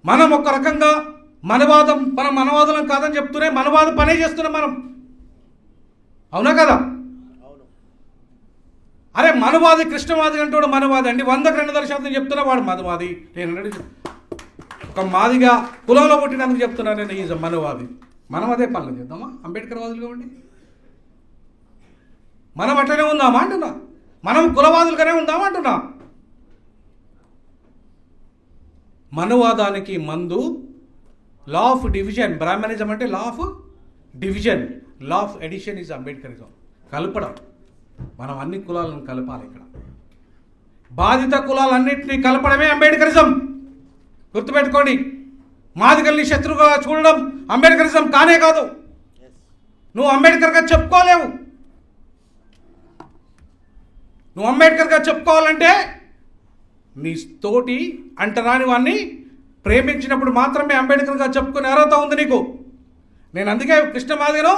మనం ఒక రకంగా మనవాదం మనవాదులం కాదని చెప్తూనే మనవాద పనే చేస్తున్నాం మనం. అవునా కదా? అరే మనవాది కృష్ణవాది అంటాడు మనవాది అండి. 100కు 200% చెప్తున్నా వాడు మనవాది. నేను ఒక మాదిగా కులంలో పుట్టినందుకు చెప్తున్నా నేను ఈజ్ మనవాది. మనం అదే పనులు చేద్దామా? అంబేద్కర్ వాదులుగా ఉండి మనం అట్లనే ఉందామా అంటున్నా. మనం కులవాదులుగానే ఉందామా అంటున్నా. మనవాదానికి మందు లా ఆఫ్ డివిజన్. బ్రాహ్మణిజం అంటే law of division, law of addition is Ambedkarism. కలపడం. మనం అన్ని కులాలను కలపాలి. ఇక్కడ బాధిత కులాలన్నింటినీ కలపడమే అంబేద్కరిజం. గుర్తుపెట్టుకోండి. మాదిగల్ని శత్రువుగా చూడడం అంబేద్కరిజం కానే కాదు. నువ్వు అంబేద్కర్గా చెప్పుకోలేవు. నువ్వు అంబేద్కర్గా చెప్పుకోవాలంటే నీ తోటి అంటరాని వాడిని ప్రేమించినప్పుడు మాత్రమే అంబేద్కర్గా చెప్పుకునే అర్హత ఉంది నీకు. నేను అందుకే కృష్ణమాదిగను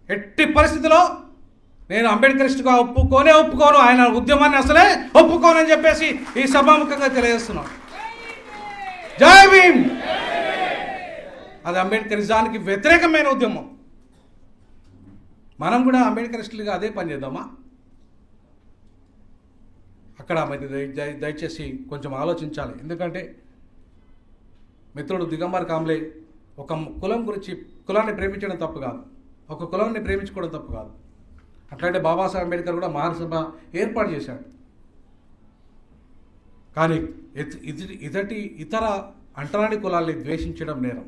ఎట్టి పరిస్థితిలో నేను అంబేద్కరిస్ట్గా ఒప్పుకోను. ఆయన ఉద్యమాన్ని అసలే ఒప్పుకోనని చెప్పేసి ఈ సభాముఖంగా తెలియజేస్తున్నాను. జై భీమ్. అది అంబేద్కరిజానికి వ్యతిరేకమైన ఉద్యమం. మనం కూడా అంబేద్కరిస్టులుగా అదే పని చేద్దామా? అక్కడ మరి దయచేసి కొంచెం ఆలోచించాలి. ఎందుకంటే మిత్రుడు దిగంబర్ కాంబ్లే ఒక కులం గురించి, కులాన్ని ప్రేమించడం తప్పు కాదు, ఒక కులాన్ని ప్రేమించుకోవడం తప్పు కాదు. అట్లాంటి బాబాసాహెబ్ అంబేద్కర్ కూడా మహాసభ ఏర్పాటు చేశాడు. కానీ ఇతర అంటరాని కులాల్ని ద్వేషించడం నేరం.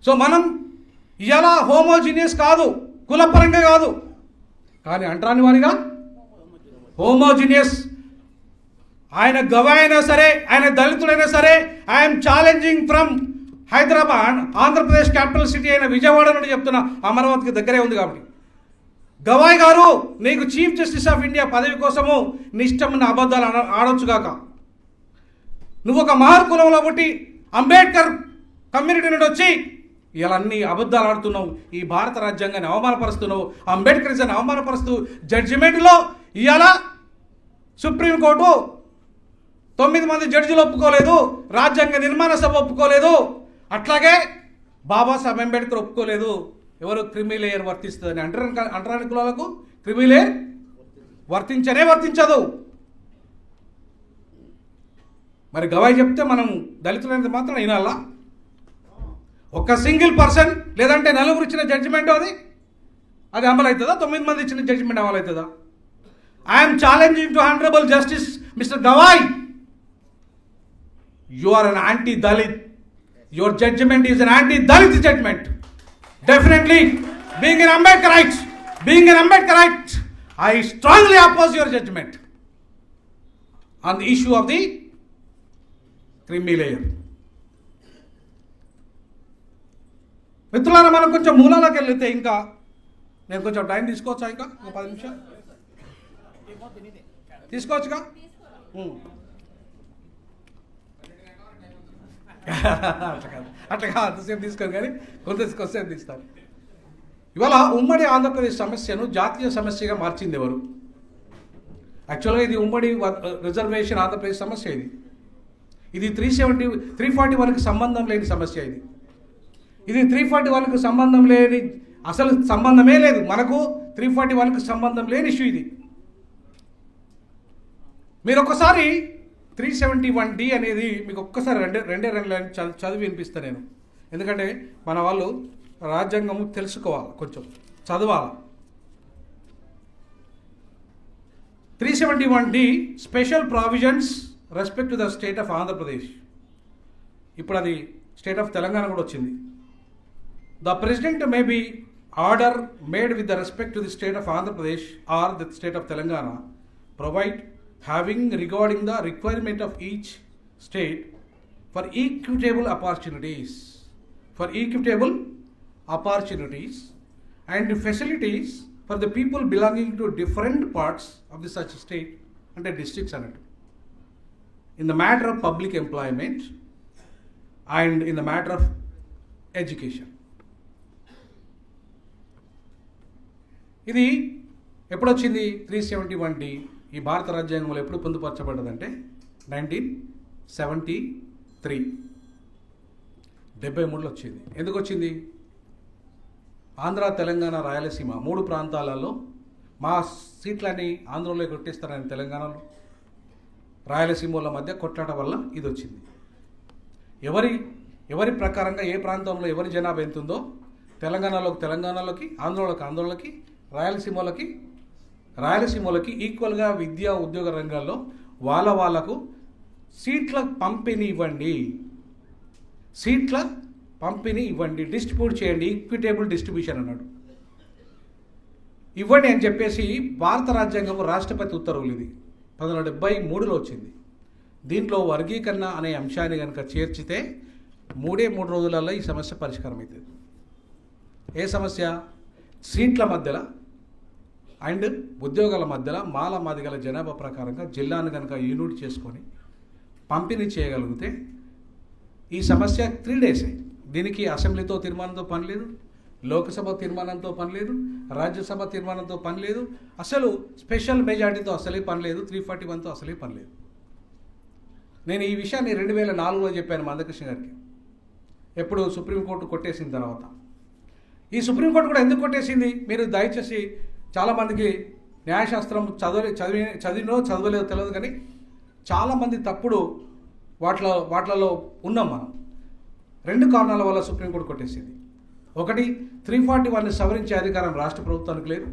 సో మనం ఇలా హోమోజీనియస్ కాదు, కులపరంగా కాదు, కానీ అంటరాని వారిగా హోమోజీనియస్. ఆయన గవాయ్ అయినా సరే, ఆయన దళితుడైనా సరే, I'm challenging from Hyderabad, Andhra Pradesh capital city అయిన విజయవాడ నుండి చెప్తున్నా, అమరావతికి దగ్గరే ఉంది కాబట్టి. గవాయ్ గారు, నీకు చీఫ్ జస్టిస్ ఆఫ్ ఇండియా పదవి కోసము నిష్టమైన అబద్ధాలు ఆడొచ్చుగాక. నువ్వు ఒక మహర్ కులంలో పుట్టి అంబేద్కర్ కమ్యూనిటీ నుండి వచ్చి ఇలా అన్ని అబద్ధాలు ఆడుతున్నావు. ఈ భారత రాజ్యాంగాన్ని అవమానపరుస్తున్నావు, అంబేద్కరిజాన్ని అవమానపరుస్తూ జడ్జిమెంట్లో ఇవాళ సుప్రీంకోర్టు 9 మంది జడ్జిలు ఒప్పుకోలేదు, రాజ్యాంగ నిర్మాణ సభ ఒప్పుకోలేదు, అట్లాగే బాబాసాహెబ్ అంబేద్కర్ ఒప్పుకోలేదు. ఎవరు క్రిమి లేయర్ వర్తిస్తుందని అంటరాని కులాలకు క్రిమి లేయర్ వర్తించదు. మరి గవాయి చెప్తే మనం దళితులైనంత మాత్రం వినాలా? ఒక సింగిల్ పర్సన్ లేదంటే నలుగురు ఇచ్చిన జడ్జిమెంట్ అది అమలు అవుతుందా? 9 మంది ఇచ్చిన జడ్జిమెంట్ అమలు అవుతుందా? I'm challenging to honourable justice mister Gavai, you are an anti-Dalit. Your judgment is an anti-Dalit judgment. Definitely, being an Ambedkarite, I strongly oppose your judgment on the issue of the creamy layer. మిత్రులారా, మనం కొంచెం మూలాలకు వెళ్తే ఇంకా నేను కొంచెం time తీసుకోవచ్చా? ఇంకా 10 నిమిషాలు తీసుకోవచ్చుగా? అట్లా కాదు, అంతసేపు తీసుకోను, కానీ కొంతసేపు తీస్తాను. ఇవాళ ఉమ్మడి ఆంధ్రప్రదేశ్ సమస్యను జాతీయ సమస్యగా మార్చింది ఎవరు? యాక్చువల్గా ఇది ఉమ్మడి రిజర్వేషన్ ఆంధ్రప్రదేశ్ సమస్య. ఇది 341కి సంబంధం లేని సమస్య. ఇది 341కు సంబంధం లేని, అసలు సంబంధమే లేదు. మనకు 341కు సంబంధం లేని ఇష్యూ ఇది. మీరు ఒకసారి 371D అనేది మీకు ఒక్కసారి రెండే లైన్ చదివి వినిపిస్తాను నేను. ఎందుకంటే మన వాళ్ళు రాజ్యాంగం తెలుసుకోవాలి, కొంచెం చదవాలి. 371D special provisions respect to the state of Andhra Pradesh. ఇప్పుడు అది స్టేట్ ఆఫ్ తెలంగాణ కూడా వచ్చింది. The president may be order made with the respect to the state of Andhra Pradesh are the state of Telangana provide having regarding the requirement of each state for equitable opportunities and facilities for the people belonging to different parts of the such state and the districts in the matter of public employment and in the matter of education. ఇది ఎప్పుడొచ్చింది? 371D ఈ భారత రాజ్యాంగంలో ఎప్పుడు పొందుపరచబడ్డదంటే 19 73 73లో వచ్చింది. ఎందుకు వచ్చింది? ఆంధ్ర, తెలంగాణ, రాయలసీమ 3 ప్రాంతాలలో మా సీట్లని ఆంధ్రలో కొట్టేస్తారని తెలంగాణలో రాయలసీమల మధ్య కొట్లాట వల్ల ఇది వచ్చింది. ఎవరి ప్రకారంగా ఏ ప్రాంతంలో ఎవరి జనాభా ఎంత ఉందో తెలంగాణలోకి, ఆంధ్రలోకి, రాయలసీమలకి ఈక్వల్గా విద్యా ఉద్యోగ రంగాల్లో వాళ్ళకు సీట్ల పంపిణీ ఇవ్వండి, డిస్ట్రిబ్యూట్ చేయండి, ఈక్విటేబుల్ డిస్ట్రిబ్యూషన్ అన్నాడు. ఇవ్వండి అని చెప్పేసి భారత రాజ్యాంగం రాష్ట్రపతి ఉత్తర్వులు ఇది 1973లో వచ్చింది. దీంట్లో వర్గీకరణ అనే అంశాన్ని కనుక చేర్చితే 3 రోజులలో ఈ సమస్య పరిష్కారం అవుతుంది. ఏ సమస్య? సీట్ల మధ్యలో అండ్ ఉద్యోగాల మధ్యలో మాదిగల జనాభా ప్రకారంగా జిల్లాను కనుక యూనిట్ చేసుకొని పంపిణీ చేయగలిగితే ఈ సమస్య 3 డేసే. దీనికి అసెంబ్లీతో తీర్మానంతో పని లేదు, లోక్సభ తీర్మానంతో పని లేదు, రాజ్యసభ తీర్మానంతో పని లేదు, అసలు స్పెషల్ మెజార్టీతో అసలే పని లేదు, 341తో అసలే పని లేదు. నేను ఈ విషయాన్ని 2004లో చెప్పాను మందకృష్ణ గారికి, ఎప్పుడు సుప్రీంకోర్టు కొట్టేసిన తర్వాత. ఈ సుప్రీంకోర్టు కూడా ఎందుకు కొట్టేసింది? మీరు దయచేసి చాలామందికి న్యాయశాస్త్రం చదవలేదో తెలియదు, కానీ చాలామంది తప్పుడు వాటిలలో ఉన్నాం మనం. 2 కారణాల వల్ల సుప్రీంకోర్టు కొట్టేసింది. ఒకటి, 341ని సవరించే అధికారం రాష్ట్ర ప్రభుత్వానికి లేదు.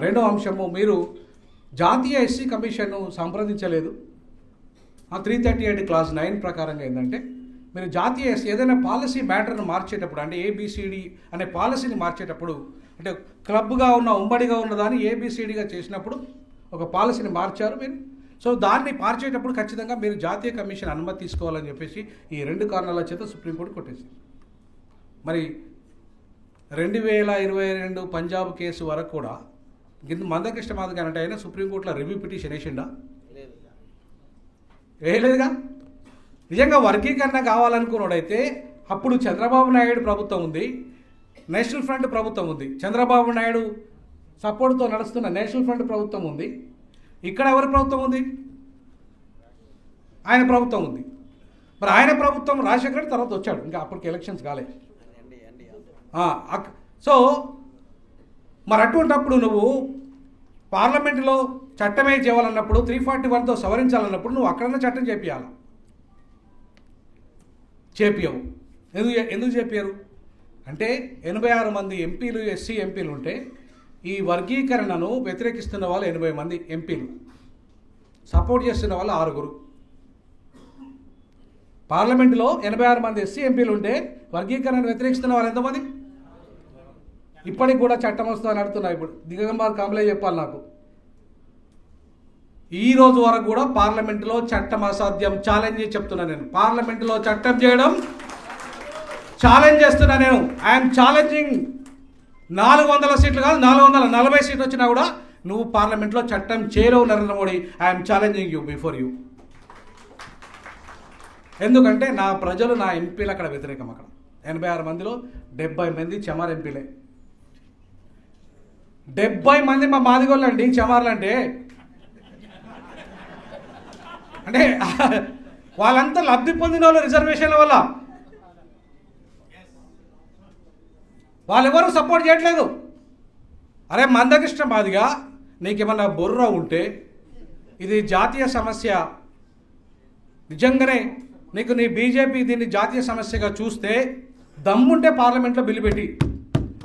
రెండో అంశము, మీరు జాతీయ ఎస్సీ కమిషన్ను సంప్రదించలేదు. 338 క్లాస్ 9 ప్రకారంగా ఏంటంటే, మీరు జాతీయ ఏదైనా పాలసీ మ్యాటర్ను మార్చేటప్పుడు, అంటే ఏబిసిడి అనే పాలసీని మార్చేటప్పుడు, అంటే క్లబ్గా ఉన్న ఉమ్మడిగా ఉన్నదాన్ని ఏబిసిడిగా చేసినప్పుడు ఒక పాలసీని మార్చారు మీరు. సో దాన్ని మార్చేటప్పుడు ఖచ్చితంగా మీరు జాతీయ కమిషన్ అనుమతి తీసుకోవాలని చెప్పేసి ఈ 2 కారణాల చేత సుప్రీంకోర్టు కొట్టేసింది. మరి 2022 పంజాబ్ కేసు వరకు కూడా మందకృష్ణ మాదిగ అంటే అయినా సుప్రీంకోర్టులో రివ్యూ పిటిషన్ వేసిండా? వేయలేదుగా. నిజంగా వర్గీకరణ కావాలనుకున్నాడైతే అప్పుడు చంద్రబాబు నాయుడు ప్రభుత్వం ఉంది, నేషనల్ ఫ్రంట్ ప్రభుత్వం ఉంది, చంద్రబాబు నాయుడు సపోర్ట్తో నడుస్తున్న నేషనల్ ఫ్రంట్ ప్రభుత్వం ఉంది. ఇక్కడ ఎవరి ప్రభుత్వం ఉంది? ఆయన ప్రభుత్వం ఉంది. మరి ఆయన ప్రభుత్వం రాజశేఖర రెడ్డి తర్వాత వచ్చాడు, ఇంకా అప్పటికి ఎలక్షన్స్ కాలేదు. సో మరి అటువంటిప్పుడు నువ్వు పార్లమెంటులో చట్టమే చేయాలన్నప్పుడు, 341తో సవరించాలన్నప్పుడు నువ్వు అక్కడన్నా చట్టం చేపియాలి. చేపియవు. ఎందుకు చేపారు అంటే 86 మంది ఎంపీలు, ఎస్సీ ఎంపీలు ఉంటే ఈ వర్గీకరణను వ్యతిరేకిస్తున్న వాళ్ళు 80 మంది ఎంపీలు, సపోర్ట్ చేస్తున్న వాళ్ళు 6. పార్లమెంటులో 86 మంది ఎస్సీ ఎంపీలు ఉంటే వర్గీకరణను వ్యతిరేకిస్తున్న వాళ్ళు ఎంతమంది? ఇప్పటికి కూడా చట్టం వస్తుందని అడుగుతున్నా. ఇప్పుడు దిగంబర్ కమలే చెప్పాలి నాకు. ఈ రోజు వరకు కూడా పార్లమెంటులో చట్టం అసాధ్యం, ఛాలెంజ్ చెప్తున్నా నేను. పార్లమెంటులో చట్టం చేయడం ఛాలెంజ్ చేస్తున్నా నేను. I'm challenging. 400 సీట్లు కాదు, 440 సీట్లు వచ్చినా కూడా నువ్వు పార్లమెంట్లో చట్టం చేయలేవు Narendra Modi. I'm challenging you before you. ఎందుకంటే నా ప్రజలు, నా ఎంపీలు అక్కడ వ్యతిరేకం. అక్కడ 86 మందిలో 70 మంది చమార్ ఎంపీలే. 70 మంది మా మాదిగోళ్ళు అండి చమార్లు అంటే వాళ్ళంతా లబ్ధి పొందిన వాళ్ళు రిజర్వేషన్ల వల్ల. వాళ్ళెవరూ సపోర్ట్ చేయట్లేదు. అరే మందకృష్ణ మాదిగా నీకేమన్నా బొర్ర ఉంటే, ఇది జాతీయ సమస్య, నిజంగానే నీకు నీ బీజేపీ దీన్ని జాతీయ సమస్యగా చూస్తే దమ్ముంటే పార్లమెంట్లో బిల్లు పెట్టి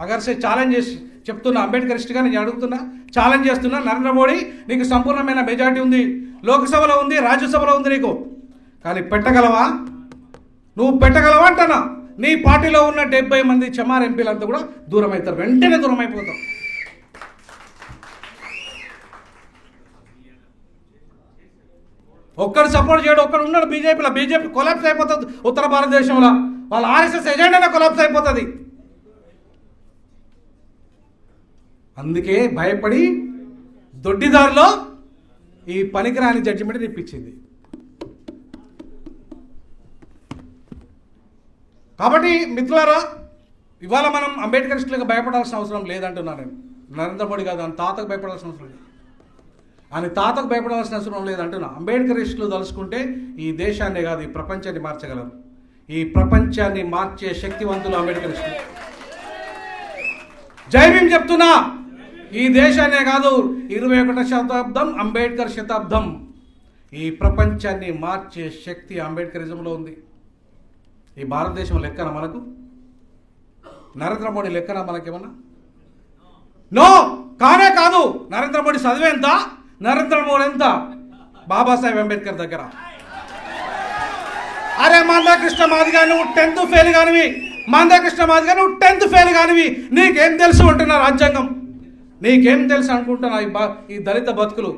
అగర్సే ఛాలెంజ్ చేసి చెప్తున్నా, అంబేద్కరిస్ట్గా నేను అడుగుతున్నా, ఛాలెంజ్ చేస్తున్నా. నరేంద్ర మోడీ నీకు సంపూర్ణమైన మెజార్టీ ఉంది, లోక్సభలో ఉంది, రాజ్యసభలో ఉంది నీకు, కానీ పెట్టగలవా? నువ్వు పెట్టగలవా అంటనా? నీ పార్టీలో ఉన్న 70 మంది చమార్ ఎంపీలంతా కూడా దూరం అవుతారు, వెంటనే దూరం అయిపోతాం. ఒక్కడు సపోర్ట్ చేయడు, ఒక్కడు ఉన్నాడు బీజేపీలో. బీజేపీ కొలాప్స్ అయిపోతుంది ఉత్తర భారతదేశంలో. వాళ్ళ ఆర్ఎస్ఎస్ ఎజెండానే కొలాప్స్ అయిపోతుంది. అందుకే భయపడి దొడ్డిదారిలో ఈ పనికిరాని జడ్జిమెంట్ ఇప్పించింది. కాబట్టి మిత్రులారా, ఇవాళ మనం అంబేద్కరిస్టులకు భయపడాల్సిన అవసరం లేదంటున్నా నేను. నరేంద్ర మోడీ కాదు, తాతకు భయపడాల్సిన అవసరం లేదు. అని తాతకు భయపడవలసిన అవసరం లేదంటున్నా. అంబేద్కరిస్టులు తలుసుకుంటే ఈ దేశాన్నే కాదు ఈ ప్రపంచాన్ని మార్చగలరు. ఈ ప్రపంచాన్ని మార్చే శక్తివంతులు అంబేద్కరిస్టులు. జై భీమ్ చెప్తున్నా. ఈ దేశాన్నే కాదు 21వ శతాబ్దం అంబేద్కర్ శతాబ్దం. ఈ ప్రపంచాన్ని మార్చే శక్తి అంబేద్కరిజంలో ఉంది. ఈ భారతదేశం లెక్కన మనకు, నరేంద్ర మోడీ లెక్కన మనకేమన్నా? నో, కానే కాదు. నరేంద్ర మోడీ చదివే ఎంత, నరేంద్ర మోడీ ఎంత బాబాసాహెబ్ అంబేద్కర్ దగ్గర. అరే మందకృష్ణ మాదిగా నువ్వు 10th ఫెయిల్ కానివి, మందకృష్ణ మాదిగా నువ్వు 10th ఫెయిల్ కానివి, నీకేం తెలుసు అంటున్నా రాజ్యాంగం, నీకేం తెలుసు అనుకుంటున్నా ఈ దళిత బతుకులు.